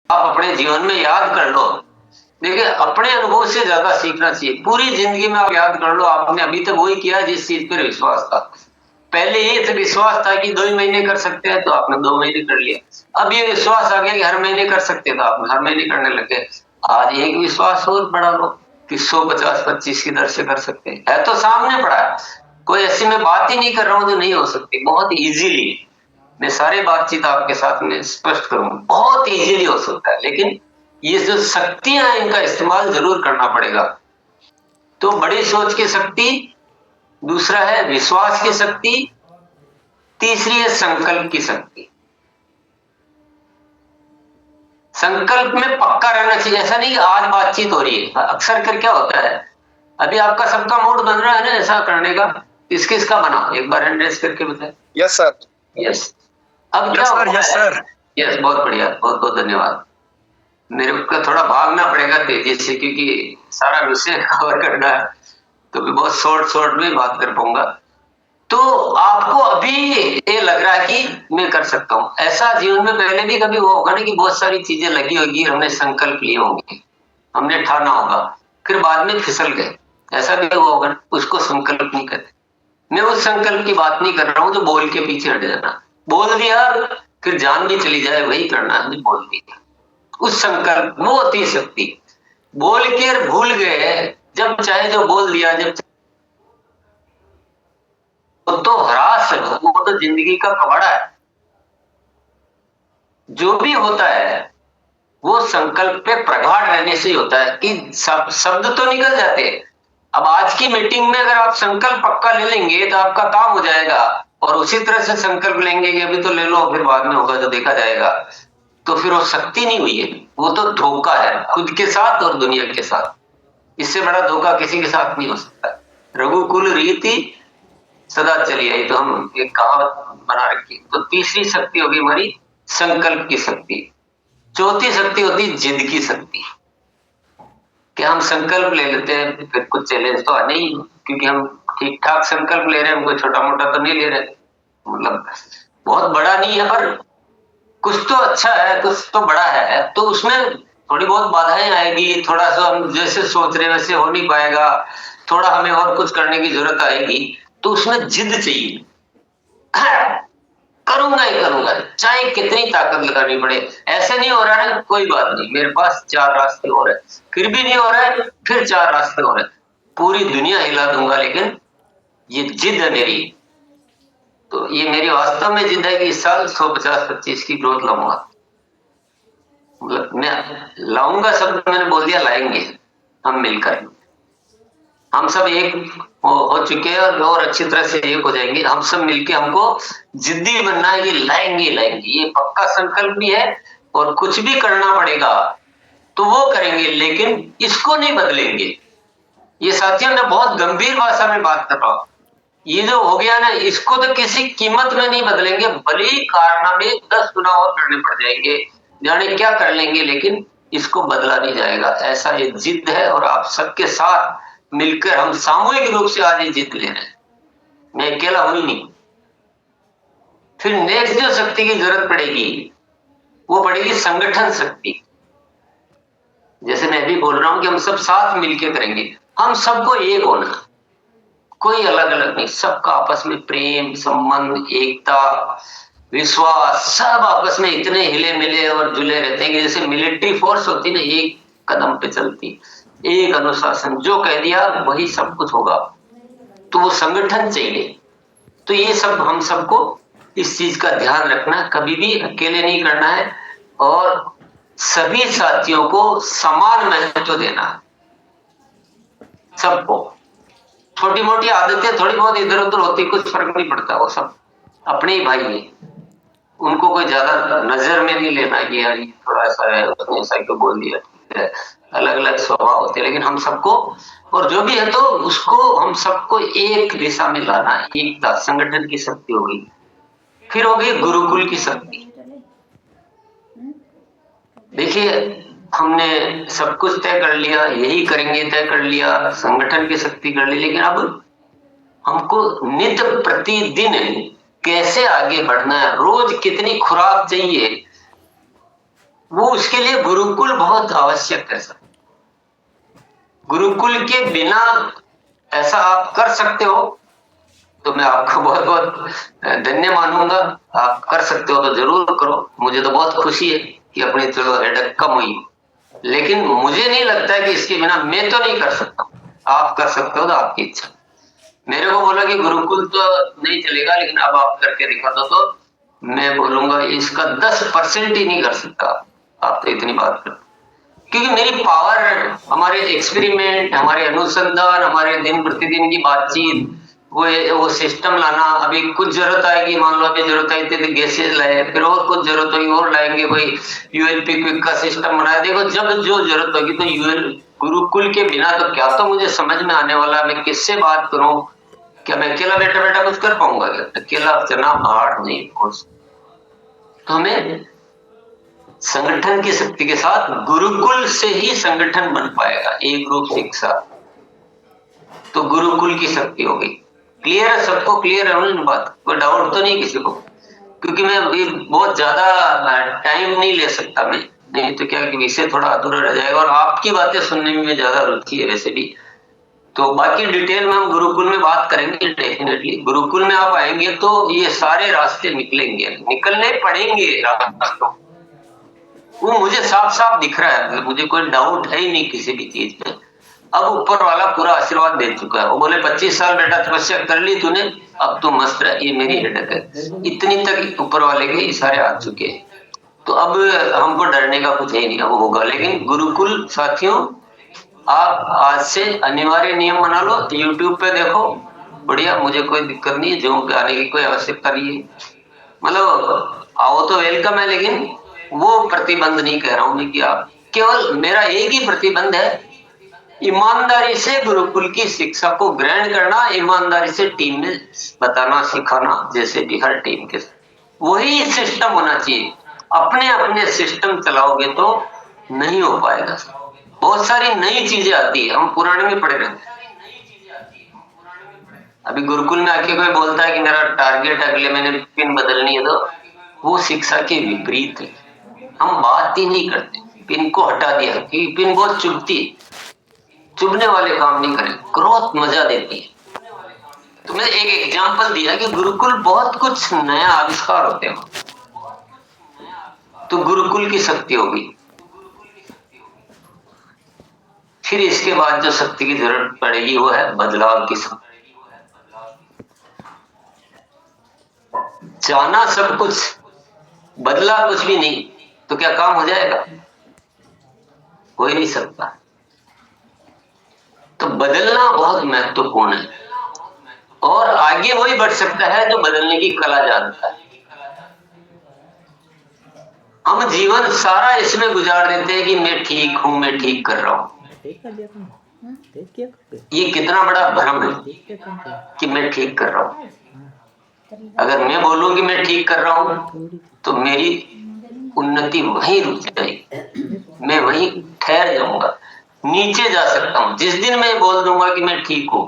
आप अपने जीवन में याद कर लो। देखिए, अपने अनुभव से ज्यादा सीखना चाहिए। पूरी जिंदगी में आप याद कर लो, आपने अभी तक वही किया जिस चीज पर विश्वास था। पहले ये तो विश्वास था कि 2 ही महीने कर सकते हैं, तो आपने 2 महीने कर लिया। अब ये विश्वास आ गया कि हर महीने कर सकते थे, आपने हर महीने करने लगे। आज एक विश्वास और बढ़ा लो कि 150-25 की दर से कर सकते हैं। है तो सामने पड़ा है, कोई ऐसी मैं बात ही नहीं कर रहा हूं जो नहीं हो सकती। बहुत इजीली मैं सारी बातचीत आपके साथ में स्पष्ट करूंगा, बहुत इजीली हो सकता है। लेकिन ये जो शक्तियां हैं, इनका इस्तेमाल जरूर करना पड़ेगा। तो बड़ी सोच की शक्ति, दूसरा है विश्वास की शक्ति, तीसरी है संकल्प की शक्ति। संकल्प में पक्का रहना चाहिए। ऐसा नहीं कि आज बातचीत हो रही है, अक्सर कर क्या होता है, अभी आपका सबका मूड बन रहा है ना ऐसा करने का, किस किस का बना, एक बार हैंड रेस करके बताए। Yes sir. यस। अब क्या होता है? Yes sir. यस, बहुत बढ़िया, बहुत बहुत धन्यवाद। मेरे को थोड़ा भागना पड़ेगा तेजी से, क्योंकि सारा विषय कवर करना है, तो मैं बहुत शॉर्ट में बात कर पाऊंगा। तो आपको अभी ये लग रहा है कि मैं कर सकता हूँ, ऐसा जीवन में पहले भी कभी वो होगा ना कि बहुत सारी चीजें लगी होगी, हमने संकल्प लिए होंगे, हमने ठाना होगा, फिर बाद में फिसल गए। ऐसा भी हुआ होगा ना, उसको संकल्प नहीं कहते। मैं उस संकल्प की बात नहीं कर रहा हूँ जो बोल के पीछे हट जाना। बोल दिया, फिर जान भी चली जाए, वही करना है, बोल दिया। उस संकल्प वो होती शक्ति। बोल के भूल गए, जब चाहे जो बोल दिया, जब तो ह्रास है, वो तो जिंदगी का कबाड़ा है। जो भी होता है वो संकल्प पे प्रगाढ़ रहने से ही होता है कि शब्द तो निकल जाते हैं। अब आज की मीटिंग में अगर आप संकल्प पक्का ले लेंगे तो आपका काम हो जाएगा, और उसी तरह से संकल्प लेंगे कि अभी तो ले लो, फिर बाद में होगा जो देखा जाएगा, तो फिर वो शक्ति नहीं हुई है, वो तो धोखा है खुद के साथ और दुनिया के साथ। इससे बड़ा धोखा किसी के साथ नहीं हो सकता। रघुकुल रीति सदा चली आई, तो हम एक कहावत बना रखी। तो तीसरी शक्ति होगी हमारी संकल्प की शक्ति। चौथी शक्ति होती है जिद की शक्ति, कि हम संकल्प ले लेते हैं, फिर कुछ चैलेंज तो आने ही, क्योंकि हम ठीक ठाक संकल्प ले रहे हैं, कोई छोटा मोटा तो नहीं ले रहे, मतलब बहुत बड़ा नहीं है, पर कुछ तो अच्छा है, कुछ तो बड़ा है, तो उसमें थोड़ी बहुत बाधाएं आएगी, थोड़ा सा हम जैसे सोच रहे वैसे हो नहीं पाएगा, थोड़ा हमें और कुछ करने की जरूरत आएगी, तो उसमें जिद चाहिए। करूंगा ही करूंगा, चाहे कितनी ताकत लगानी पड़े। ऐसे नहीं हो रहा है, कोई बात नहीं, मेरे पास 4 रास्ते और है, फिर भी नहीं हो रहा है, फिर 4 रास्ते और है, पूरी दुनिया हिला दूंगा, लेकिन ये जिद है मेरी। तो ये मेरी वास्तव में जिद है कि इस साल 150-25 की ग्रोथ लाऊंगा। मतलब मैं लाऊंगा शब्द मैंने बोल दिया, लाएंगे हम मिलकर। हम सब एक हो चुके हैं और अच्छी तरह से एक हो जाएंगे। हम सब मिलके हमको जिद्दी बनना है कि लाएंगे लाएंगे, ये पक्का संकल्प भी है, और कुछ भी करना पड़ेगा तो वो करेंगे, लेकिन इसको नहीं बदलेंगे। ये साथियों, मैं बहुत गंभीर भाषा में बात कर रहा हूं। ये जो हो गया ना, इसको तो किसी कीमत में नहीं बदलेंगे, भले ही कारनामे 10 गुना और करने पड़ जाएंगे, जाने क्या कर लेंगे, लेकिन इसको बदला नहीं जाएगा। ऐसा ये जिद है, और आप सबके साथ मिलकर हम सामूहिक रूप से आज ये जीत ले रहे हैं, मैं अकेला हूं ही नहीं। फिर नेक्स्ट जो शक्ति की जरूरत पड़ेगी वो पड़ेगी संगठन शक्ति। जैसे मैं भी बोल रहा हूं कि हम सब साथ मिलकर करेंगे, हम सबको एक होना, कोई अलग अलग नहीं, सबका आपस में प्रेम संबंध एकता विश्वास, सब आपस में इतने हिले मिले और जुले रहते हैं कि जैसे मिलिट्री फोर्स होती ना, एक कदम पे चलती, एक अनुशासन, जो कह दिया वही सब कुछ होगा। तो वो संगठन चाहिए। तो ये सब हम सबको इस चीज का ध्यान रखना, कभी भी अकेले नहीं करना है, और सभी साथियों को समान महत्व देना है। सबको छोटी मोटी आदतें थोड़ी बहुत इधर उधर होती, कुछ फर्क नहीं पड़ता, वो सब अपने ही भाई हैं, उनको कोई ज्यादा नजर में नहीं लेना कि यार ये थोड़ा सा है, उसने ऐसा क्यों बोल दिया, ठीक है, अलग अलग स्वभाव होते हैं, लेकिन हम सबको, और जो भी है तो उसको हम सबको एक दिशा में लाना है, एकता संगठन की शक्ति होगी। फिर होगी गुरुकुल की शक्ति। देखिए, हमने सब कुछ तय कर लिया, यही करेंगे तय कर लिया, संगठन की शक्ति कर ली, लेकिन अब हमको नित्य प्रतिदिन कैसे आगे बढ़ना है, रोज कितनी खुराक चाहिए, वो उसके लिए गुरुकुल बहुत आवश्यक है सर। गुरुकुल के बिना ऐसा आप कर सकते हो तो मैं आपको बहुत बहुत धन्य मानूंगा। आप कर सकते हो तो जरूर करो, मुझे तो बहुत खुशी है कि अपनी चलो हेडेक कम हुई। लेकिन मुझे नहीं लगता है कि इसके बिना मैं तो नहीं कर सकता। आप कर सकते हो तो आपकी इच्छा। मेरे को बोला कि गुरुकुल तो नहीं चलेगा, लेकिन अब आप करके दिखा दो, तो मैं बोलूंगा इसका 10% ही नहीं कर सकता। आप तो इतनी बात कर, क्योंकि मेरी पावर, हमारे एक्सपेरिमेंट, हमारे अनुसंधान, हमारे दिन प्रतिदिन की बातचीत, वो सिस्टम लाना, अभी कुछ जरूरत आएगी, मान लो अभी जरूरत आई थी गैसेज लाए, फिर और कुछ जरूरत होगी और लाएंगे, कोई यूएलपी क्विक का सिस्टम बनाया। देखो जब जो जरूरत होगी तो यूएल गुरुकुल के बिना तो क्या तो मुझे समझ में आने वाला, मैं किससे बात करूं, क्या मैं अकेला बैठा बैठा कुछ कर पाऊंगा? क्या अकेला चना हार्ड नहीं कोर्स। तो हमें संगठन की शक्ति के साथ गुरुकुल से ही संगठन बन पाएगा, एक रूप शिक्षा। तो गुरुकुल की शक्ति हो गई। क्लियर है सबको? क्लियर है ना बात? कोई डाउट तो नहीं किसी को? क्योंकि मैं अभी बहुत ज्यादा टाइम नहीं ले सकता मैं, नहीं तो क्या कि विषय थोड़ा अधूरा रह जाएगा, और आपकी बातें सुनने में ज्यादा रुचि है वैसे भी। तो बाकी डिटेल में हम गुरुकुल में बात करेंगे डेफिनेटली। गुरुकुल में आप आएंगे तो ये सारे रास्ते निकलेंगे, निकलने पड़ेंगे रास्तों। वो मुझे साफ साफ दिख रहा है, मुझे कोई डाउट है ही नहीं किसी भी चीज में। अब ऊपर वाला पूरा आशीर्वाद दे चुका है। वो बोले 25 साल बेटा तपस्या कर ली तूने, अब तू मस्त रह, ये मेरी हेडक है। इतनी तक ऊपर वाले के इशारे आ चुके हैं। तो अब हमको डरने का कुछ है नहीं, अब होगा। लेकिन गुरुकुल साथियों, आप आज से अनिवार्य नियम बना लो, यूट्यूब पे देखो, बढ़िया, मुझे कोई दिक्कत नहीं है, जूम पे आने की कोई आवश्यकता नहीं है। मतलब आओ तो वेलकम है, लेकिन वो प्रतिबंध नहीं कह रहा हूं मैं कि आप, केवल मेरा एक ही प्रतिबंध है, ईमानदारी से गुरुकुल की शिक्षा को ग्रहण करना, ईमानदारी से टीम में बताना सिखाना, जैसे कि हर टीम के वही सिस्टम होना चाहिए। अपने अपने सिस्टम चलाओगे तो नहीं हो पाएगा। बहुत सारी नई चीजें आती है, हम पुराने में पड़े रहते हैं। अभी गुरुकुल में आके कोई बोलता है कि मेरा टारगेट अगले महीने पिन बदलनी है, तो वो शिक्षा के विपरीत है। हम बात ही नहीं करते, पिन को हटा दिया कि पिन बहुत चुभती है, चुभने वाले काम नहीं करें, ग्रोथ मजा देती है। तो मैंने एक एग्जांपल दिया कि गुरुकुल बहुत कुछ नया आविष्कार होते हैं, तो गुरुकुल की शक्ति होगी। फिर इसके बाद जो शक्ति की जरूरत पड़ेगी वो है बदलाव की शक्ति। जाना सब कुछ, बदला कुछ भी नहीं, तो क्या काम हो जाएगा? हो ही नहीं सकता। तो बदलना बहुत महत्वपूर्ण है, और आगे वही बढ़ सकता है जो बदलने की कला जानता है। हम जीवन सारा इसमें गुजार देते हैं कि मैं ठीक हूं, मैं ठीक कर रहा हूं। ये कितना बड़ा भ्रम है कि मैं ठीक कर रहा हूं। अगर मैं बोलूं कि मैं ठीक कर रहा हूं तो मेरी उन्नति वहीं रुक जाएगी, मैं वहीं ठहर जाऊंगा, नीचे जा सकता हूं। जिस दिन मैं बोल दूंगा कि मैं ठीक हूं,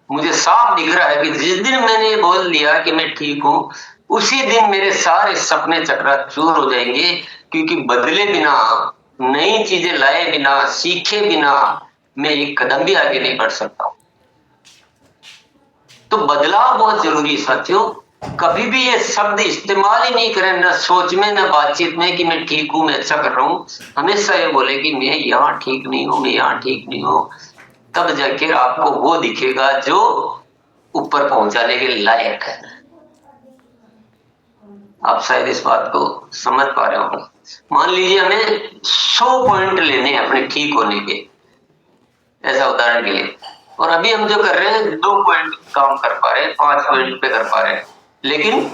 मुझे साफ दिख रहा है कि जिस दिन मैंने बोल दिया कि मैं ठीक हूं, उसी दिन मेरे सारे सपने चकनाचूर हो जाएंगे। क्योंकि बदले बिना, नई चीजें लाए बिना, सीखे बिना मैं एक कदम भी आगे नहीं बढ़ सकता। तो बदलाव बहुत जरूरी है साथियों। कभी भी ये शब्द इस्तेमाल ही नहीं करें, न सोच में न बातचीत में, कि मैं ठीक हूं, मैं अच्छा कर रहा हूं। हमेशा ये बोले कि मैं यहाँ ठीक नहीं हूं, मैं यहाँ ठीक नहीं हूं। तब जाके आपको वो दिखेगा जो ऊपर पहुंचाने के लायक है। आप शायद इस बात को समझ पा रहे होंगे। मान लीजिए हमें 100 पॉइंट लेने हैं अपने ठीक होने के, ऐसा उदाहरण के लिए, और अभी हम जो कर रहे हैं 2 पॉइंट काम कर पा रहे हैं, 5 पॉइंट पे कर पा रहे हैं। लेकिन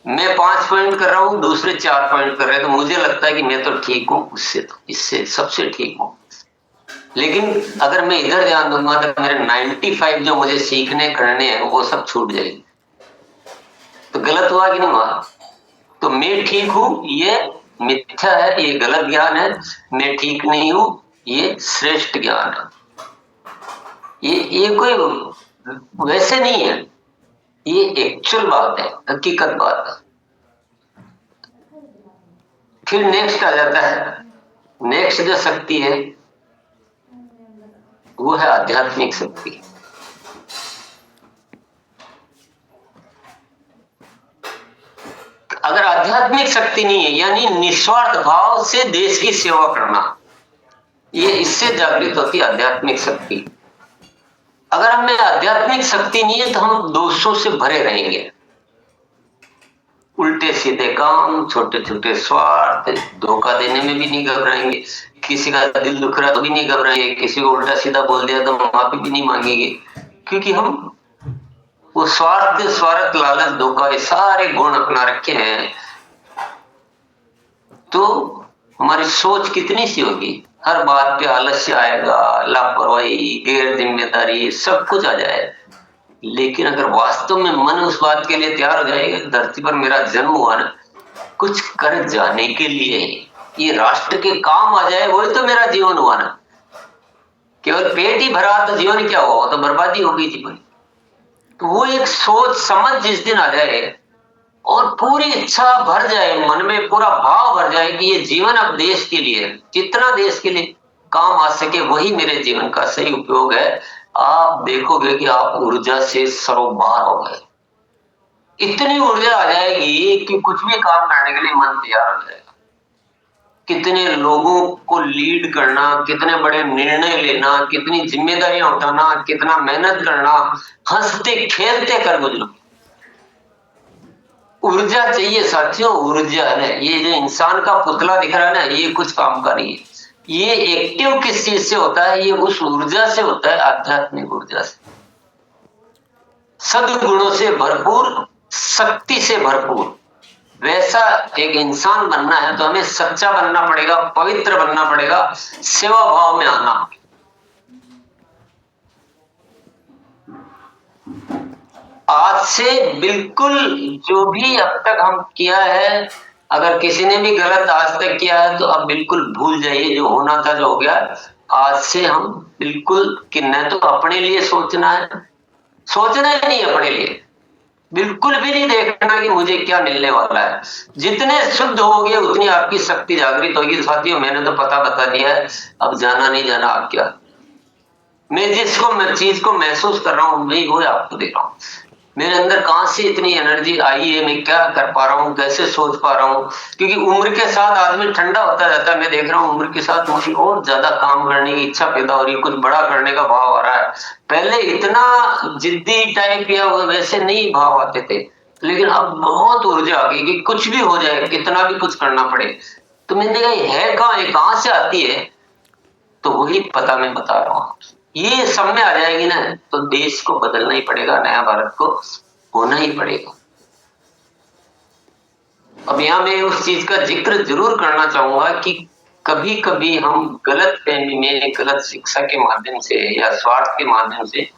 मैं 5 पॉइंट कर रहा हूं, दूसरे 4 पॉइंट कर रहे हैं, तो मुझे लगता है कि मैं तो ठीक हूं, उससे तो इससे सबसे ठीक हूं। लेकिन अगर मैं इधर ध्यान दूंगा तो मेरे 95 जो मुझे सीखने करने हैं वो सब छूट जाएंगे। तो गलत हुआ कि नहीं हुआ? तो मैं ठीक हूं ये मिथ्या है, ये गलत ज्ञान है। मैं ठीक नहीं हूं ये श्रेष्ठ ज्ञान है। ये कोई वैसे नहीं है, ये एक्चुअल बात है, हकीकत बात है। फिर नेक्स्ट आ जाता है, नेक्स्ट जो शक्ति है वो है आध्यात्मिक शक्ति। अगर आध्यात्मिक शक्ति नहीं है, यानी निस्वार्थ भाव से देश की सेवा करना, ये इससे जागृत होती है आध्यात्मिक शक्ति। अगर हमें आध्यात्मिक शक्ति नहीं है तो हम दोषों से भरे रहेंगे, उल्टे सीधे काम, छोटे छोटे स्वार्थ, धोखा देने में भी नहीं घबराएंगे, किसी का दिल दुख रहा तो भी नहीं घबराएंगे, किसी को उल्टा सीधा बोल दिया तो माफी भी नहीं मांगेंगे, क्योंकि हम वो स्वार्थ, लालच, धोखा, ये सारे गुण अपना रखे हैं। तो हमारी सोच कितनी सी होगी, हर बात पे आलस्य आएगा, लापरवाही, गैर जिम्मेदारी, सब कुछ आ जाए। लेकिन अगर वास्तव में मन उस बात के लिए तैयार हो जाएगा, धरती पर मेरा जन्म हुआ ना कुछ कर जाने के लिए, ये राष्ट्र के काम आ जाए, वही तो मेरा जीवन हुआ ना। केवल पेट ही भरा तो जीवन क्या हुआ, तो बर्बादी हो गई जीवन। तो वो एक सोच समझ जिस दिन आ जाए और पूरी इच्छा भर जाए, मन में पूरा भाव भर जाए कि ये जीवन अब देश के लिए, जितना देश के लिए काम आ सके वही मेरे जीवन का सही उपयोग है, आप देखोगे कि आप ऊर्जा से सरोबार हो गए। इतनी ऊर्जा आ जाएगी कि कुछ भी काम करने के लिए मन तैयार हो जाएगा। कितने लोगों को लीड करना, कितने बड़े निर्णय लेना, कितनी जिम्मेदारियां उठाना, कितना मेहनत करना, हंसते खेलते कर गुजरो। ऊर्जा चाहिए साथियों, ऊर्जा है। ये जो इंसान का पुतला दिख रहा है ना, ये कुछ काम का नहीं है। ये एक्टिव किस चीज से होता है, ये उस ऊर्जा से होता है, आध्यात्मिक ऊर्जा से, सद्गुणों से भरपूर, शक्ति से भरपूर। वैसा एक इंसान बनना है तो हमें सच्चा बनना पड़ेगा, पवित्र बनना पड़ेगा, सेवा भाव में आना। आज से बिल्कुल जो भी अब तक हम किया है, अगर किसी ने भी गलत आज तक किया है तो अब बिल्कुल भूल जाइए, जो होना था जो हो गया। आज से हम बिल्कुल कि न तो अपने लिए सोचना है, सोचना ही नहीं अपने लिए, बिल्कुल भी नहीं देखना कि मुझे क्या मिलने वाला है। जितने शुद्ध होगे उतनी आपकी शक्ति जागृत होगी। साथियों मैंने तो पता बता दिया है, अब जाना नहीं जाना आप क्या, मैं जिसको चीज को महसूस कर रहा हूं मैं वो आपको दे रहा हूं। मेरे अंदर कहां से इतनी एनर्जी आई है, मैं क्या कर पा रहा हूँ, कैसे सोच पा रहा हूँ, क्योंकि उम्र के साथ आदमी ठंडा होता जाता है। मैं देख रहा हूँ उम्र के साथ मुझे और ज्यादा काम करने की इच्छा पैदा हो रही है, कुछ बड़ा करने का भाव आ रहा है। पहले इतना जिद्दी टाइप या वैसे नहीं भाव आते थे, लेकिन अब बहुत ऊर्जा आ गई कि कुछ भी हो जाए, कितना भी कुछ करना पड़े। तो मैंने कहा है कहाँ से आती है, तो वही पता मैं बता रहा हूँ। ये सब में आ जाएगी ना तो देश को बदलना ही पड़ेगा, नया भारत को होना ही पड़ेगा। अब यहाँ मैं उस चीज का जिक्र जरूर करना चाहूंगा कि कभी कभी हम गलत फहमी में, गलत शिक्षा के माध्यम से या स्वार्थ के माध्यम से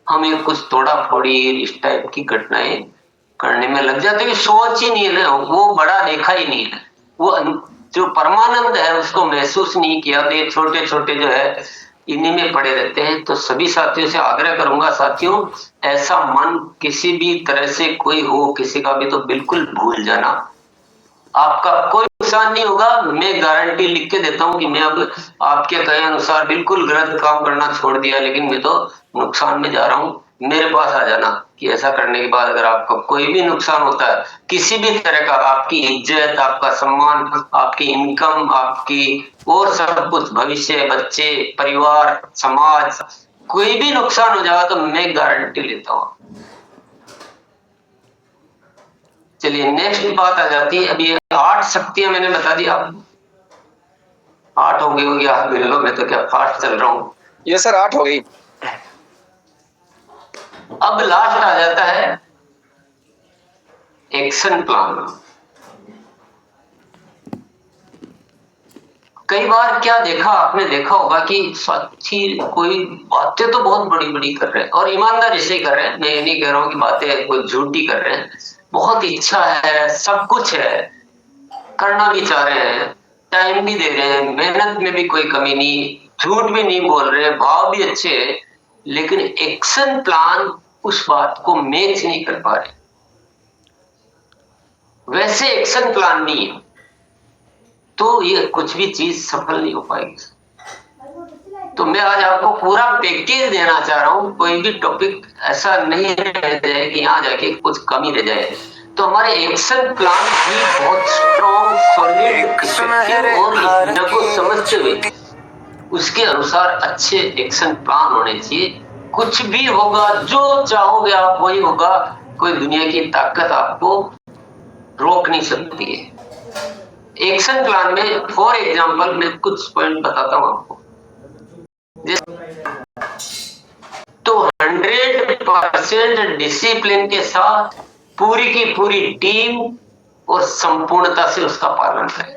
हमें कुछ तोड़ा फोड़ी इस टाइप की घटनाएं करने में लग जाते हैं। सोच ही नहीं है ना, वो बड़ा देखा ही नहीं है, वो जो परमानंद है उसको महसूस नहीं किया, तो ये छोटे छोटे जो है इन्हीं में पड़े रहते हैं। तो सभी साथियों से आग्रह करूंगा, साथियों ऐसा मन किसी भी तरह से कोई हो किसी का भी तो बिल्कुल भूल जाना, आपका कोई नुकसान नहीं होगा। मैं गारंटी लिख के देता हूं कि मैं अब आपके कहे अनुसार बिल्कुल गलत काम करना छोड़ दिया, लेकिन मैं तो नुकसान में जा रहा हूं। मेरे पास आ जाना कि ऐसा करने के बाद अगर आपको कोई भी नुकसान होता है किसी भी तरह का, आपकी इज्जत, आपका सम्मान, आपकी इनकम, आपकी और सब कुछ, भविष्य, बच्चे, परिवार, समाज, कोई भी नुकसान हो जाएगा तो मैं गारंटी लेता हूँ। चलिए नेक्स्ट बात आ जाती है। अब ये 8 शक्तियां मैंने बता दी, आप 8 हो गई होगी, आप मिल लो, मैं तो क्या फास्ट चल रहा हूँ। ये सर 8 हो गई। अब लास्ट आ जाता है एक्शन प्लान। कई बार क्या देखा आपने, देखा होगा कि साथी कोई बातें तो बहुत बड़ी बड़ी कर रहे हैं और ईमानदारी से कर रहे हैं, मैं ये नहीं कह रहा हूँ कि बातें कोई झूठी कर रहे हैं, बहुत इच्छा है, सब कुछ है, करना भी चाह रहे हैं, टाइम भी दे रहे हैं, मेहनत में भी कोई कमी नहीं, झूठ भी नहीं बोल रहे, भाव भी अच्छे है, लेकिन एक्शन प्लान उस बात को मैच नहीं कर पा रहे। वैसे एक्शन प्लान नहीं है। तो ये कुछ भी चीज सफल नहीं हो पाएगी। तो मैं आज आपको पूरा पैकेज देना चाह रहा हूँ, कोई भी टॉपिक ऐसा नहीं रह जाए कि यहाँ जाके कुछ कमी रह जाए। तो हमारे एक्शन प्लान भी बहुत स्ट्रॉन्ग, सॉलिड, इफेक्टिव और योजना को समझते हुए उसके अनुसार अच्छे एक्शन प्लान होने चाहिए। कुछ भी होगा, जो चाहोगे आप वही होगा, कोई दुनिया की ताकत आपको रोक नहीं सकती है। एक्शन प्लान में फॉर एग्जांपल मैं कुछ पॉइंट बताता हूं आपको। तो 100% डिसिप्लिन के साथ पूरी की पूरी टीम और संपूर्णता से उसका पालन करें।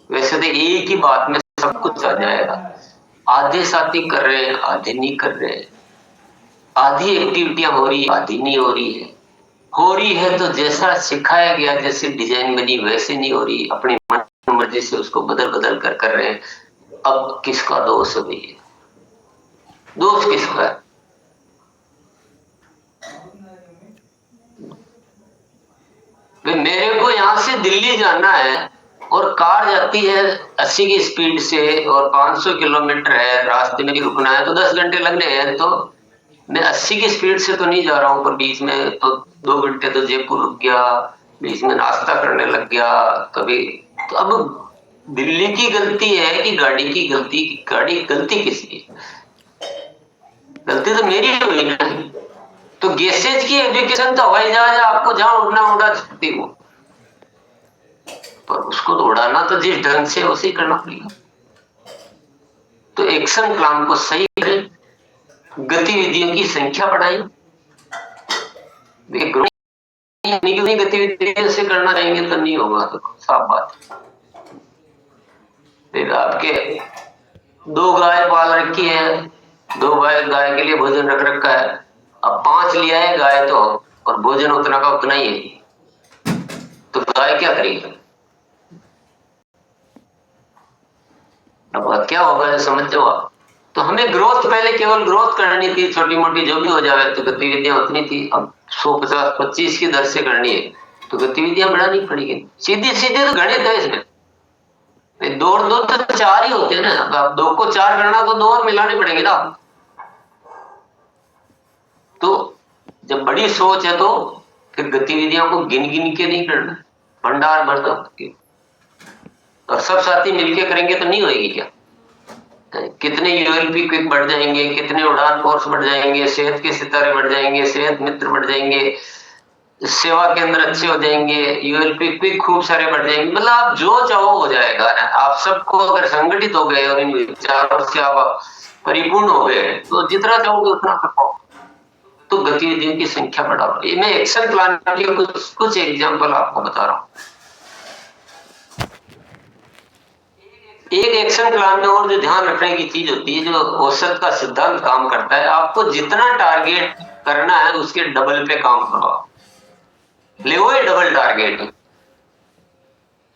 वैसे तो एक ही बात में सब कुछ आ जाएगा, आधे साथी कर रहे हैं, आधे नहीं कर रहे हैं, आधी एक्टिविटियां हो रही, आधी नहीं हो रही है। हो रही है तो जैसा सिखाया गया, जैसे डिजाइन बनी वैसे नहीं हो रही, अपनी मन मर्जी से उसको बदल बदल कर रहे हैं। अब किसका दोष है भैया? दोष किसका है? मेरे को यहाँ से दिल्ली जाना है और कार जाती है 80 की स्पीड से और 500 किलोमीटर है, रास्ते में भी रुकना है तो 10 घंटे लगने हैं। तो मैं 80 की स्पीड से तो नहीं जा रहा हूँ, पर बीच में तो 2 घंटे तो जयपुर रुक गया, बीच में नाश्ता करने लग गया कभी। तो अब दिल्ली की गलती है कि गाड़ी की गलती? गाड़ी गलती किसकी? गलती तो मेरी हुई ना। तो गैसेज की एजुकेशन तो हवाई जहाज आपको जहां उड़ना उड़ा सकती हो, पर उसको तो उड़ाना तो जिस ढंग से उसे करना पड़ेगा। तो एक्शन प्लान को सही करें, गतिविधियों की संख्या बढ़ाएं। गतिविधियों से करना चाहेंगे तो नहीं होगा, तो साफ बात। फिर आपके 2 गाय पाल रखी है, 2 गाय के लिए भोजन रख रखा है, अब 5 लिया है गाय तो, और भोजन उतना का उतना ही है, तो गाय क्या करेगी? अब क्या होगा समझते हो आप? तो हमें ग्रोथ, पहले केवल ग्रोथ करनी थी, छोटी मोटी जो भी हो जाए, तो गतिविधियां उतनी थी। अब 150 25 की दर से करनी है तो गतिविधियां बढ़ानी पड़ेगी। सीधी सीधे तो गणित है इसमें। 2 और 2 तो 4 ही होते हैं ना। अब 2 को 4 करना तो 2 और मिलाने पड़ेंगे ना। तो जब बड़ी सोच है तो फिर गतिविधियों को गिन गिन के नहीं करना, भंडार भर दो। और सब साथी मिलके करेंगे तो नहीं होगी क्या? कितने यूएलपी क्विक बढ़ जाएंगे, कितने उड़ान कोर्स बढ़ जाएंगे, सेहत के सितारे बढ़ जाएंगे, सेहत मित्र बढ़ जाएंगे, सेवा केंद्र अच्छे हो जाएंगे, यूएलपी क्विक खूब सारे बढ़ जाएंगे। मतलब आप जो चाहो हो जाएगा ना। आप सबको अगर संगठित हो गए और इन विचारों से आप परिपूर्ण हो गए तो जितना चाहोगे उतना कर पाओ। तो गतिविधियों की संख्या बढ़ाओ। ये मैं एक्शन प्लान के कुछ एग्जाम्पल आपको बता रहा हूँ। एक एक्शन प्लान में और जो ध्यान रखने की चीज होती है, जो औसत का सिद्धांत काम करता है, आपको जितना टारगेट करना है उसके डबल पे काम करो। ले वो डबल टारगेट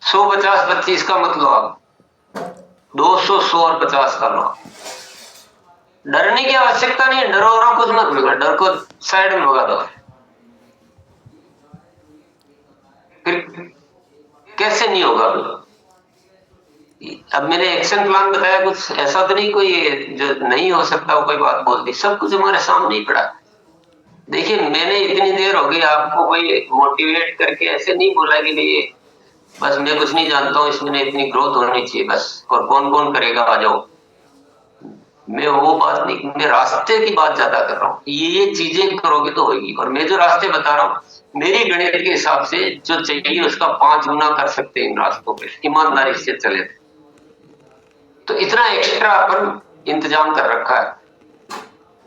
100 50 25 का मत लो, आप 200 100 और 50 का लो। डरने की आवश्यकता नहीं है, डरो और कुछ मत लो, डर को साइड में भगा दो। फिर कैसे नहीं होगा? अब मैंने एक्शन प्लान बताया, कुछ ऐसा तो नहीं कोई जो नहीं हो सकता वो कोई बात बोल दी, सब कुछ हमारे सामने ही पड़ा। देखिए मैंने इतनी देर हो गई आपको कोई मोटिवेट करके ऐसे नहीं बोला कि भाई बस मैं कुछ नहीं जानता हूँ, इसमें इतनी ग्रोथ होनी चाहिए बस, और कौन कौन करेगा आ जाओ। मैं वो बात नहीं, मैं रास्ते की बात ज्यादा कर रहा हूँ। ये चीजें करोगे तो होगी। और मैं जो रास्ते बता रहा हूँ मेरी गणित के हिसाब से जो चाहिए उसका 5 गुना कर सकते हैं इन रास्तों पे, ईमानदारी से चले तो इतना एक्स्ट्रा अपन इंतजाम कर रखा है।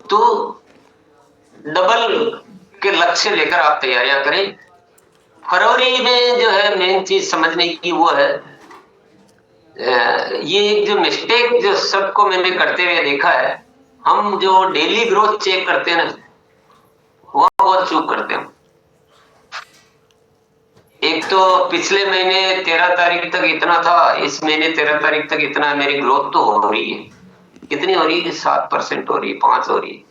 तो डबल के लक्ष्य लेकर आप तैयारियां करें। फरवरी में जो है मेन चीज समझने की वो है, ये एक जो मिस्टेक जो सबको मैंने करते हुए देखा है, हम जो डेली ग्रोथ चेक करते हैं ना, वो बहुत चूक करते हैं। एक तो पिछले महीने 13 तारीख तक इतना था, इस महीने 13 तारीख तक इतना, मेरी ग्रोथ तो हो रही है। कितनी हो रही है? 7% हो रही है, 5 हो रही है।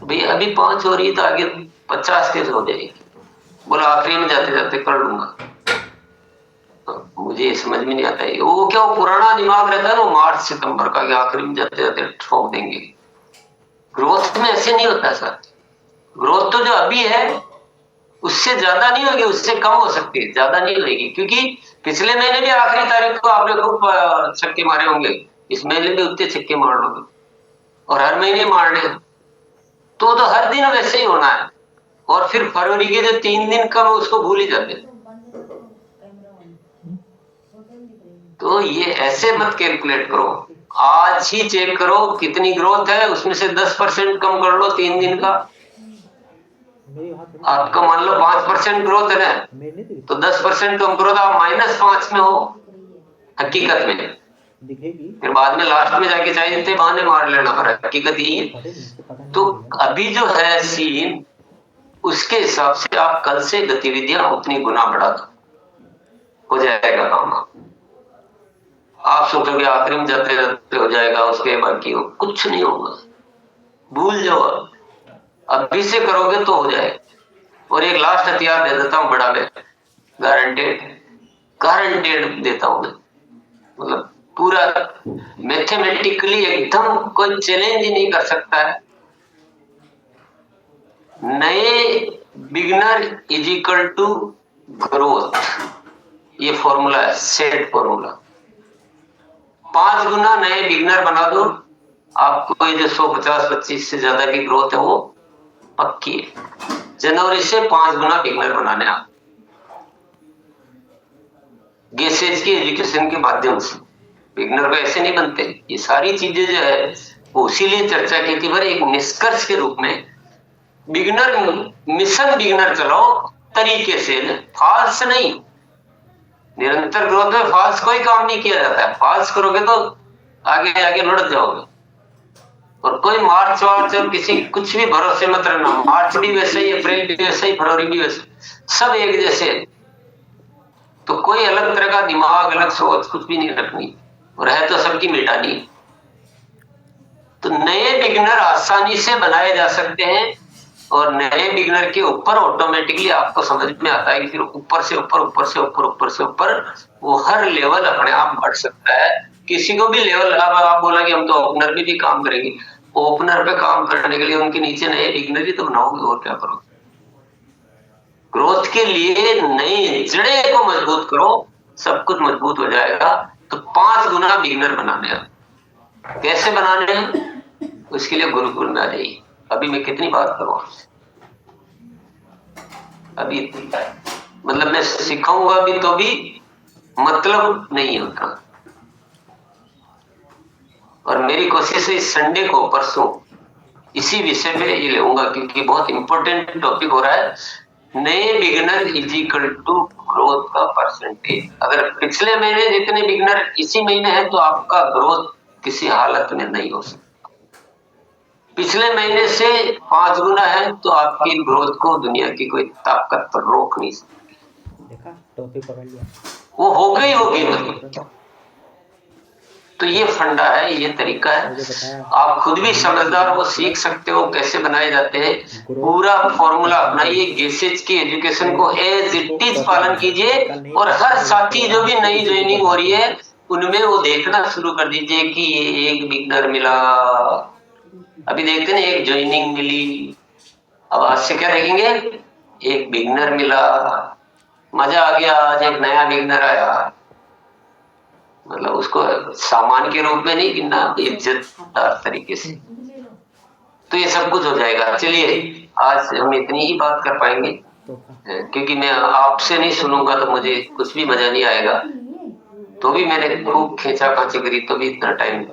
भाई अभी 5 हो रही है तो आगे 50 कैसे हो जाएगी? बोला आखिरी में जाते जाते कर लूंगा। तो मुझे ये समझ में नहीं आता है, वो क्या वो पुराना दिमाग रहता है ना मार्च सितंबर का, कि आखिरी में जाते जाते ठोक देंगे। ग्रोथ में ऐसे नहीं होता सर। ग्रोथ तो जो अभी है उससे ज्यादा नहीं होगी, उससे कम हो सकती है, ज्यादा नहीं होगी, क्योंकि पिछले महीने भी आखिरी तारीख को आपने खूब छक्के मारे होंगे, इस महीने भी उतने छक्के मार लोगे, और हर महीने मारने, तो हर दिन वैसे ही होना है। और फिर फरवरी के जो 3 दिन कम उसको भूल ही जाते हैं। तो ये ऐसे मत कैलकुलेट करो, आज ही चेक करो कितनी ग्रोथ है, उसमें से 10% कम कर लो 3 दिन का। आपका मान लो 5% ग्रोथ है ना, तो 10% कम करो तो आप -5 में हो हकीकत में। फिर बाद में लास्ट में जाके चाहे जितने बहाने मार लेना, पर हकीकत यही है। तो अभी जो है सीन, उसके हिसाब से आप कल से गतिविधियां उतनी गुना बढ़ा दो, हो जाएगा काम। आप सोचोगे आखिरी में जाते जाते हो जाएगा, उसके बाकी हो कुछ नहीं होगा, भूल जाओ। अभी से करोगे तो हो जाएगा। और एक लास्ट हथियार दे देता हूँ बड़ा, मैं गारंटेड गारंटेड देता हूँ मैं, मतलब पूरा मैथमेटिकली एकदम कोई चैलेंज ही नहीं कर सकता है। नए beginner is equal to growth, ये फॉर्मूला है, सेट फॉर्मूला। 5 गुना नए बिगनर बना दो, आपको ये जो 150-25 से ज्यादा की ग्रोथ है वो पक्की है। जनवरी से 5 गुना बिगनर बनाने आप गेसेज की एजुकेशन के माध्यम से। बिगनर को ऐसे नहीं बनते, ये सारी चीजें जो है वो इसीलिए चर्चा की थी, पर एक निष्कर्ष के रूप में बिगनर मिशन बिगनर चलाओ तरीके से, फाल्स नहीं। निरंतर ग्रोथ में फाल्स कोई काम नहीं किया जाता है, फाल्स करोगे तो आगे आगे लुढ़क जाओगे। और कोई मार्च वार्च और किसी कुछ भी भरोसे मत रहना, मार्च भी वैसे ही, अप्रैल भी वैसे ही, फरवरी भी वैसे, सब एक जैसे। तो कोई अलग तरह का दिमाग, अलग सोच कुछ भी नहीं रखनी, और है तो सबकी मिटानी। तो नए बिगनर आसानी से बनाए जा सकते हैं, और नए बिगनर के ऊपर ऑटोमेटिकली आपको समझ में आता है कि फिर ऊपर से ऊपर, ऊपर से ऊपर, ऊपर से ऊपर वो हर लेवल अपने आप बढ़ सकता है। किसी को भी लेवल, अब आप बोला कि हम तो ओपनर भी काम करेंगे, ओपनर पे काम करने के लिए उनके नीचे नए बिगनर ही तो बनाओगे, और क्या करोगे। ग्रोथ के लिए नई जड़े को मजबूत करो, सब कुछ मजबूत हो जाएगा। तो 5 गुना बिगनर बनाने हैं, कैसे बनाने हैं, उसके लिए गुरुकुल में आ जाइए। अभी मैं कितनी बात करूं, अभी मतलब मैं सिखाऊंगा भी तो भी मतलब नहीं होता। और मेरी कोशिश है इस संडे को, परसों, इसी विषय में ये लेऊंगा, क्योंकि बहुत इंपॉर्टेंट टॉपिक हो रहा है। नए beginner is equal to growth का परसेंटेज। अगर पिछले महीने जितने बिगनर इसी महीने है, तो आपका ग्रोथ किसी हालत में नहीं हो सकता। पिछले महीने से 5 गुना है, तो आपकी ग्रोथ को दुनिया की कोई ताकत पर रोक नहीं सकती। देखा, टॉपिक पकड़ लिया, वो हो गई होगी मतलब। तो ये फंडा है, ये तरीका है। आप खुद भी समझदार हो, सीख सकते हो कैसे बनाए जाते हैं। पूरा फॉर्मूला अपनाइए, गेसेज की एजुकेशन को एज इट इज पालन कीजिए। और हर साथी जो भी नई ज्वाइनिंग हो रही है, उनमें वो देखना शुरू कर दीजिए कि ये एक बिगनर मिला। अभी देखते हैं एक ज्वाइनिंग मिली, अब आज से क्या देखेंगे, एक बिगनर मिला, मजा आ गया, आज एक नया बिगनर आया। मतलब उसको सामान के रूप में नहीं गिनना, इज्जतदार तरीके से। तो ये सब कुछ हो जाएगा। चलिए आज हम इतनी ही बात कर पाएंगे, क्योंकि मैं आपसे नहीं सुनूंगा तो मुझे कुछ भी मजा नहीं आएगा। तो भी मैंने खूब खींचा खांची करी, तो भी इतना टाइम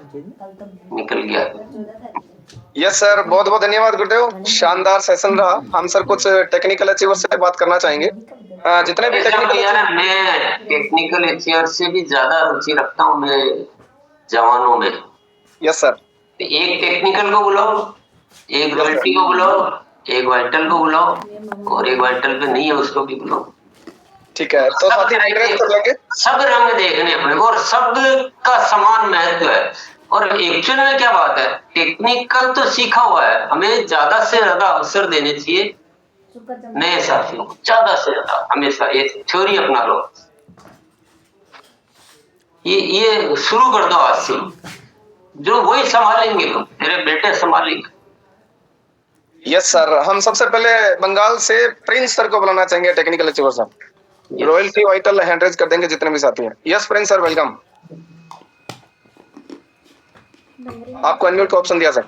निकल गया। यस सर, बहुत बहुत धन्यवाद गुरुदेव, शानदार सेशन रहा। हम सर कुछ टेक्निकल अचीवर से बात करना चाहेंगे। जितने भी टेक्निकल, मैं टेक्निकल अचीवर से भी ज्यादा रुचि रखता हूँ मैं जवानों में। यस सर, एक टेक्निकल को बुलाओ, एक रॉयल्टी को बुलाओ, एक वाइटल को बुलाओ, और एक वाइटल पे नहीं है उसको भी बुलाओ। ठीक है, तो सब रंग देखने अपने को, और सब का समान महत्व है। और एक्चुअल में क्या बात है, टेक्निकल तो सीखा हुआ है, हमें ज्यादा से ज्यादा अवसर देने चाहिए नए साथियों को, ज्यादा से ज्यादा। हमेशा ये थ्योरी अपना लो, ये शुरू कर दो आज से, जो वही संभालेंगे, तुम मेरे बेटे संभालेंगे। यस सर, हम सबसे पहले बंगाल से प्रिंस सर को बुलाना चाहेंगे, technical achiever sir. Royalty vital hand raise कर देंगे जितने भी साथी हैं। Yes prince sir, welcome. आपको अनम्यूट का ऑप्शन दिया sir.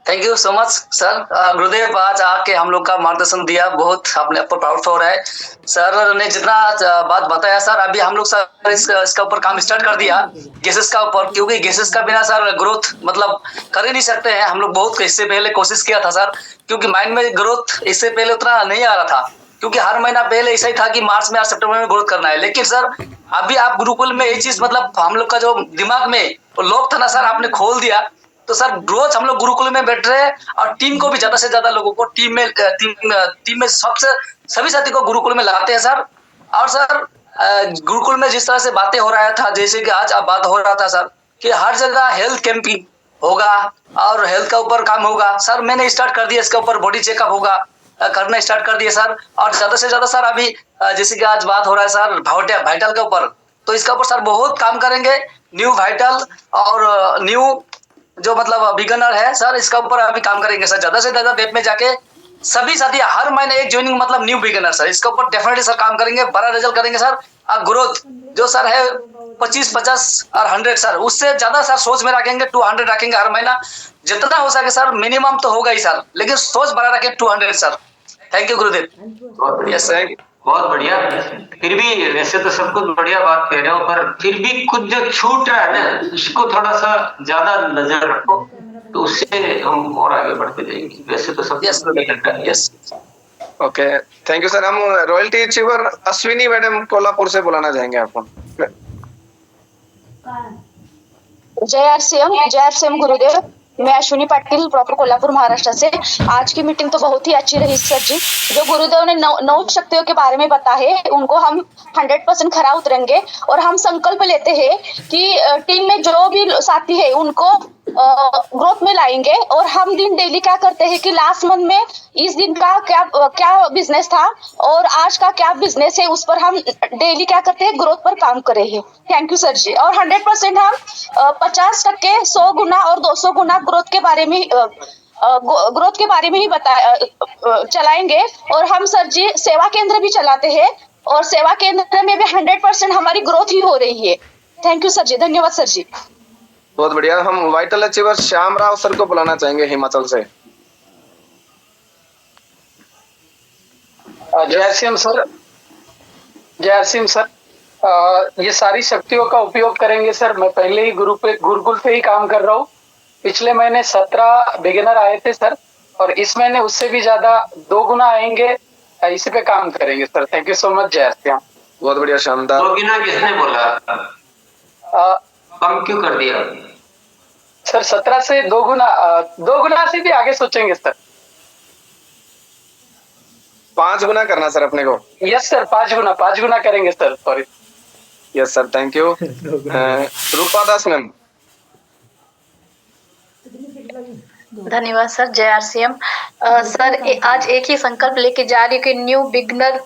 Thank you so much sir. गुरुदेव आज आके हम लोग का मार्गदर्शन दिया, बहुत अपने ऊपर प्राउड हो रहा है। सर ने जितना बात बताया सर, अभी हम लोग सर इसका ऊपर काम स्टार्ट कर दिया गैसेस का ऊपर, क्योंकि गैसेस का बिना सर ग्रोथ मतलब कर ही नहीं सकते हैं। हम लोग बहुत इससे पहले कोशिश किया था सर, क्योंकि माइंड में ग्रोथ इससे पहले उतना नहीं आ रहा था, क्योंकि हर महीना पहले ऐसा ही था कि मार्च में या सितंबर में ग्रोथ करना है। लेकिन सर अभी आप गुरुकुल में ये चीज मतलब हम लोग का जो दिमाग में लॉक था ना सर, आपने खोल दिया। तो सर रोज हम लोग गुरुकुल में बैठ रहे हैं और टीम को भी ज्यादा से ज्यादा लोगों को टीम में सबसे सभी साथी को गुरुकुल में लाते हैं सर। और सर गुरुकुल में जिस तरह से बातें हो रहा था, जैसे कि आज अब बात हो रहा था सर कि हर जगह हेल्थ कैंपिंग होगा और हेल्थ का ऊपर काम होगा सर। मैंने स्टार्ट कर दिया, इसके ऊपर बॉडी चेकअप होगा करना स्टार्ट कर दिया सर। और ज्यादा से ज्यादा सर अभी जैसे कि आज बात हो रहा है सर वाइटल के ऊपर, तो इसका ऊपर सर बहुत काम करेंगे। न्यू वाइटल और न्यू जो मतलब बिगनर है सर, इसका ऊपर अभी काम करेंगे सर। ज्यादा से ज्यादा वेब में जाके सभी साथी हर महीने एक ज्वाइनिंग मतलब न्यू बिगनर सर, इसके ऊपर डेफिनेटली सर काम करेंगे, बड़ा रिजल्ट करेंगे सर। और ग्रोथ जो सर है 25, 50 और 100 सर, उससे ज्यादा सर सोच में रखेंगे, 200 रखेंगे हर महीना जितना हो सके सर। मिनिमम तो होगा ही सर, लेकिन सोच बड़ा रखें 200 सर। थैंक यू गुरुदेव। बहुत बढ़िया यस सर, बहुत बढ़िया। फिर भी वैसे तो सब कुछ बढ़िया बात कह रहे हो, पर फिर भी कुछ जो छूट रहा है ना, उसको थोड़ा सा ज्यादा नजर रखो, तो उससे हम और आगे बढ़ते जाएंगे। वैसे तो सब yes yes okay thank you sir. हम royalty achiever Ashwini madam Kolhapur से बुलाना चाहेंगे आपको। जय आरसीएम गुरुदेव। मैं अश्विनी पाटिल प्रॉपर कोल्हापुर महाराष्ट्र से। आज की मीटिंग तो बहुत ही अच्छी रही सर जी। जो गुरुदेव ने 9 शक्तियों के बारे में बताया है, उनको हम 100% खरा उतरेंगे और हम संकल्प लेते हैं कि टीम में जो भी साथी है उनको ग्रोथ में लाएंगे। और हम दिन डेली क्या करते हैं कि लास्ट मंथ में इस दिन का क्या बिजनेस था और आज का क्या बिजनेस है, उस पर हम डेली क्या करते हैं, ग्रोथ पर काम कर रहे हैं। थैंक यू सर जी। और 100% हम 50%, 100 गुना और 200 गुना ग्रोथ के बारे में ही चलाएंगे। और हम सर जी सेवा केंद्र भी चलाते हैं और सेवा केंद्र में भी 100% हमारी ग्रोथ ही हो रही है। थैंक यू सर जी, धन्यवाद सर जी। बहुत बढ़िया। हम vital achiever Shyam Rao sir को बुलाना चाहेंगे हिमाचल से। जय सिंह सर। जय सिंह सर। ये सारी शक्तियों का उपयोग करेंगे सर। मैं पहले ही गुरुकुल पे ही काम कर रहा हूँ। पिछले महीने 17 बिगिनर आए थे सर, और इस महीने उससे भी ज्यादा 2 गुना आएंगे। इसी पे काम करेंगे sir. Thank you so much. जय सिंह। बहुत बढ़िया, शानदार। 2 गुना किसने बोला? कम क्यों कर दिया सर? 17 से 2 गुना से भी आगे सोचेंगे सर। 5 गुना करना सर अपने को। यस सर, 5 गुना करेंगे sir. Sorry. Yes sir, thank you. Rupa Das ma'am. धन्यवाद सर। जय आरसीएम सर। आज एक ही संकल्प लेके जा रही हूँ कि new beginner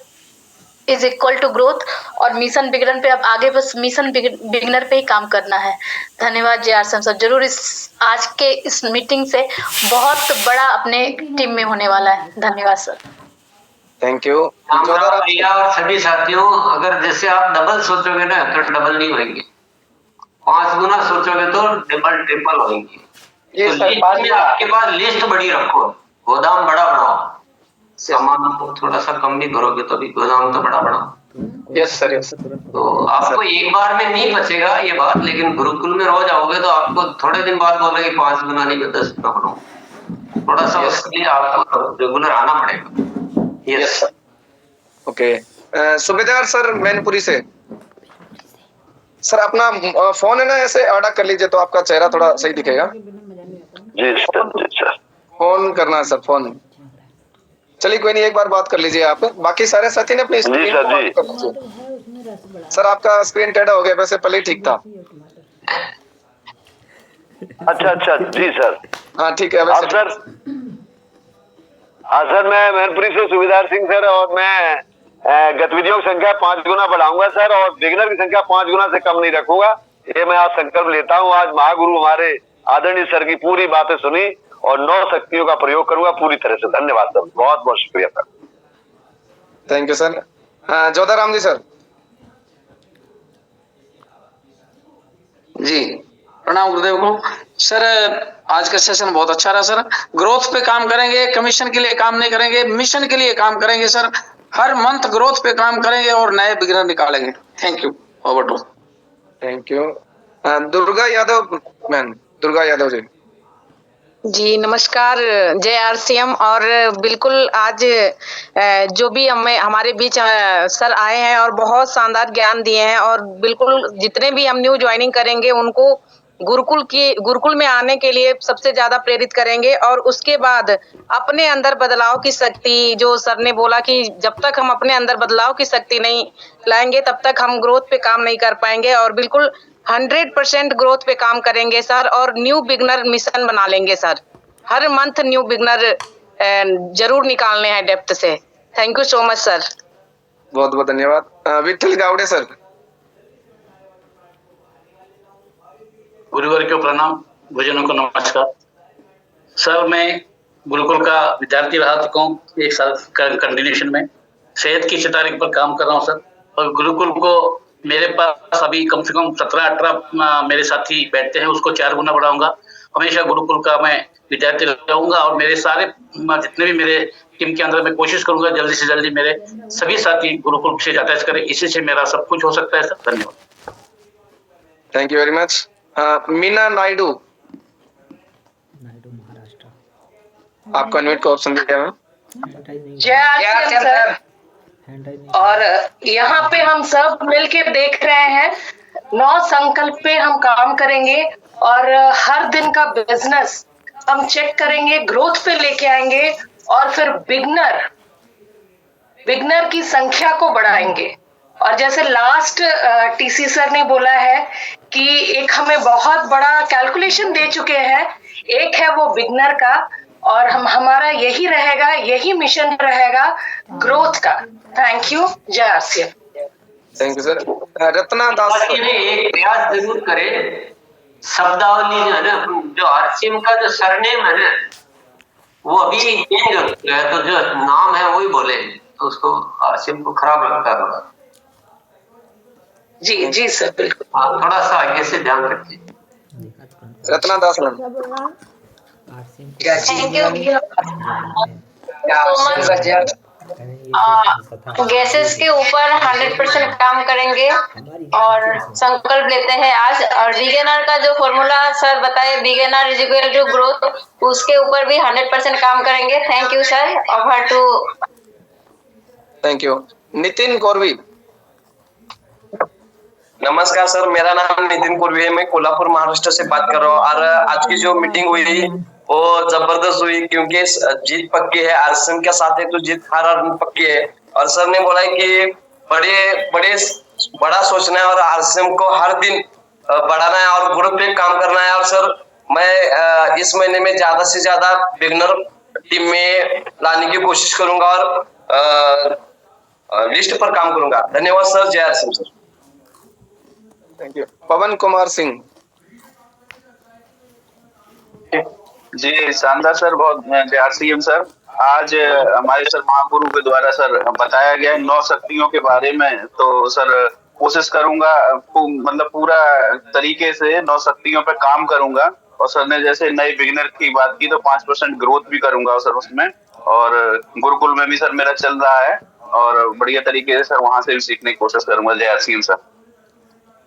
is equal to growth, और मिशन बिगनर पे अब आगे बस मिशन बिगनर पे ही काम करना है। धन्यवाद जय आरसीएम सर। जरूर आज के इस मीटिंग से बहुत बड़ा अपने टीम में होने वाला है। धन्यवाद सर। Thank you. भैया और सभी साथियों, अगर जैसे आप डबल सोचोगे ना तो डबल नहीं होंगे, 5 गुना सोचोगे तो डबल ट्रिपल होंगे। ये तो सर, लिस्ट में आपके पास लिस्ट बड़ी रखो, गोदाम बड़ा बनाओ। सामान तो थोड़ा सा कम भी करोगे तो भी गोदाम तो बड़ा बनाओ। Yes sir, yes. तो आपको एक बार में नहीं बचेगा ये बात, लेकिन गुरुकुल में रोज आओगे तो आपको थोड़े दिन बाद बोलेंगे 5 गुना नहीं 10 गुना बनाओ। थोड़ा सा उसके लिए आपको रेगुलर आना पड़ेगा। Yes sir. ओके। सुबेदार सर मैनपुरी से। सर अपना फोन है ना, ऐसे आड़ा कर लीजिए तो आपका चेहरा थोड़ा सही दिखेगा। जी सर। फोन करना है सर, फोन। चलिए कोई नहीं, एक बार बात कर लीजिए आप। बाकी सारे साथी ने अपनी स्क्रीन को ऑन कर लीजिए। सर आपका स्क्रीन टेढ़ा हो गया, वैसे पहले ही ठीक था। अच्छा जी सर। हाँ ठीक है अब सर। हाँ सर, मैं मैनपुरी से सुबेदार सिंह सर, और मैं गतिविधियों की संख्या 5 गुना बढ़ाऊंगा सर, और बिगिनर की संख्या 5 गुना से कम नहीं रखूंगा। ये मैं आज संकल्प लेता हूँ। आज महागुरु हमारे आदरणीय सर की पूरी बातें सुनी और 9 शक्तियों का प्रयोग करूंगा पूरी तरह से। धन्यवाद सर, बहुत बहुत शुक्रिया sir. Thank you sir. Jodharam ji sir. जी प्रणाम गुरुदेव को। सर आज का सेशन बहुत अच्छा रहा सर। ग्रोथ पे काम करेंगे, कमीशन के लिए काम नहीं करेंगे, मिशन के लिए काम करेंगे सर। हर मंथ ग्रोथ पे काम करेंगे और नए बिगिनर निकालेंगे। Thank you. Over to. Thank you. Durga Yadav ma'am, Durga Yadav ji. जी नमस्कार जय आरसीएम। और बिल्कुल आज जो भी हमारे बीच सर आए हैं और बहुत शानदार ज्ञान दिए हैं, और बिल्कुल जितने भी हम न्यू ज्वाइनिंग करेंगे उनको गुरुकुल में आने के लिए सबसे ज्यादा प्रेरित करेंगे। और उसके बाद अपने अंदर बदलाव की शक्ति, जो सर ने बोला कि जब तक हम अपने अंदर बदलाव की शक्ति नहीं लाएंगे तब तक हम ग्रोथ पे काम नहीं कर पाएंगे। और बिल्कुल 100% ग्रोथ पे काम करेंगे सर, और न्यू बिगनर मिशन बना लेंगे सर। हर मंथ न्यू बिगनर जरूर निकालने हैं डेप्थ से। Thank you so much sir. बहुत बहुत धन्यवाद। विठल गावड़े सर। गुरुवर को प्रणाम, गुरुजनों को नमस्कार। सर मैं गुरुकुल का विद्यार्थी रहा चुका हूँ 1 साल कंटिन्यूशन में। सेहत की तारीख पर काम कर रहा हूँ सर, और गुरुकुल को मेरे पास अभी कम से कम 17-18 मेरे साथी बैठते हैं, उसको 4 गुना बढ़ाऊंगा। हमेशा गुरुकुल का मैं विद्यार्थी रहूंगा, और मेरे सारे जितने भी मेरे टीम के अंदर मैं कोशिश करूंगा जल्दी से जल्दी मेरे सभी साथी गुरुकुल से अटैच करें। इसी से मेरा सब कुछ हो सकता है सर। धन्यवाद। Thank you very much. Meena Naidu, Maharashtra. आपको अनम्यूट का ऑप्शन दिया है। जय आरसीएम सर। और यहाँ पे हम सब मिलके देख रहे हैं 9 संकल्प पे हम काम करेंगे, और हर दिन का बिजनेस हम चेक करेंगे, ग्रोथ पे लेके आएंगे, और फिर बिगनर की संख्या को बढ़ाएंगे। और जैसे लास्ट टीसी सर ने बोला है कि एक हमें बहुत बड़ा कैलकुलेशन दे चुके हैं, एक है वो बिगनर का, और हमारा यही रहेगा, यही मिशन रहेगा ग्रोथ का। Thank you. जय RCM. Thank you sir. Ratna Das. एक प्रयास जरूर करें, शब्दावली जो है ना, जो आरसीएम का जो सरनेम है ना, वो अभी चेंज हो गया है, तो जो नाम है वही बोले, तो उसको आरसीएम को खराब लगता है। जी जी सर बिल्कुल। आप थोड़ा सा आगे से ध्यान रखिए। रत्ना दास मैम। थैंक यू गैसेस के ऊपर 100% काम करेंगे और संकल्प लेते हैं आज। और बिगिनर का जो फॉर्मूला सर बताए, beginner is equal to growth, उसके ऊपर भी 100% काम करेंगे। Thank you sir. Over to. Thank you. Nitin Kauravi. नमस्कार सर, मेरा नाम नितिन कुर्वी है, मैं कोल्हापुर महाराष्ट्र से बात कर रहा हूँ। और आज की जो मीटिंग हुई वो जबरदस्त हुई, क्योंकि जीत पक्की है। आरसीएम के साथ है तो जीत हार पक्की है। और सर ने बोला है कि बड़ा सोचना है और आरसीएम को हर दिन बढ़ाना है और ग्रुप पे काम करना है। और सर मैं इस महीने में ज्यादा से ज्यादा बिगनर टीम में लाने की कोशिश करूंगा और लिस्ट पर काम करूंगा। धन्यवाद सर। जय RCM sir. Thank you. Pawan Kumar Singh. जी शानदार सर, बहुत जय आरसीएम सर। आज हमारे सर महागुरु के द्वारा सर बताया गया है 9 शक्तियों के बारे में, तो सर कोशिश करूंगा मतलब पूरा तरीके से 9 शक्तियों पे काम करूंगा। और सर ने जैसे नए बिगिनर की बात की तो 5% ग्रोथ भी करूंगा सर उसमें। और गुरुकुल में भी सर मेरा चल रहा है और बढ़िया तरीके से सर वहां से भी सीखने की कोशिश करूंगा। जय RCM sir.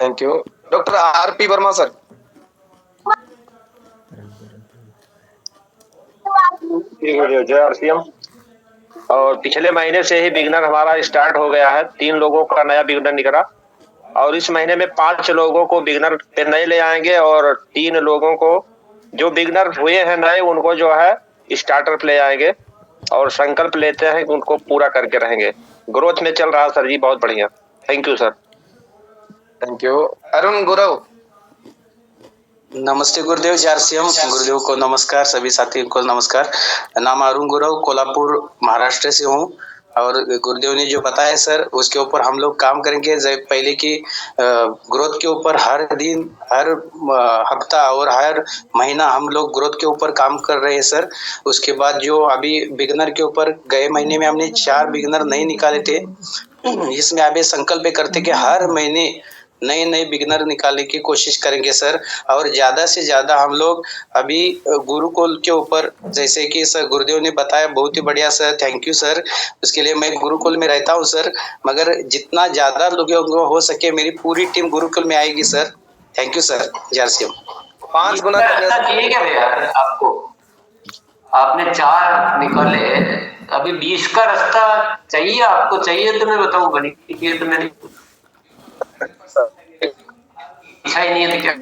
Thank you. Doctor RP Verma sir. जय आरसीएम। और पिछले महीने से ही बिगनर हमारा स्टार्ट हो गया है। 3 लोगों का नया बिगनर निकला और इस महीने में 5 लोगों को बिगनर पे नए ले आएंगे और 3 लोगों को जो बिगनर हुए हैं नए उनको जो है स्टार्टर पे ले आएंगे और संकल्प लेते हैं कि उनको पूरा करके रहेंगे। ग्रोथ में चल रहा सर जी, बहुत बढ़िया। Thank you sir. Thank you. Arun Gurav. नमस्ते गुरुदेव। जय आरसीएम। गुरुदेव को नमस्कार, सभी साथियों को नमस्कार। नाम अरुण गुरव, कोल्हापुर महाराष्ट्र से हूँ। और गुरुदेव ने जो बताया सर उसके ऊपर हम लोग काम करेंगे। पहले की ग्रोथ के ऊपर हर दिन, हर हफ्ता और हर महीना हम लोग ग्रोथ के ऊपर काम कर रहे हैं सर। उसके बाद जो अभी बिगनर के ऊपर गए महीने में हमने 4 बिगनर नहीं निकाले थे, इसमें अभी संकल्प करते कि हर महीने नए नए बिगनर निकालने की कोशिश करेंगे सर। और ज़्यादा से ज़्यादा हम लोग अभी गुरुकुल के ऊपर, जैसे कि सर गुरुदेव ने बताया, बहुत ही बढ़िया सर, थैंक यू सर। उसके लिए मैं गुरुकुल में रहता हूँ सर, मगर जितना ज़्यादा लोगों को हो सके मेरी पूरी टीम गुरुकुल में आएगी sir. Thank you sir. JRCM 5 गुना चाहिए क्या भैया आपको? आपने 4 निकाले, अभी 20 का रास्ता चाहिए आपको? चाहिए तो मैं बताऊंगा, नहीं तो मैंने इच्छा ही नहीं है तो क्या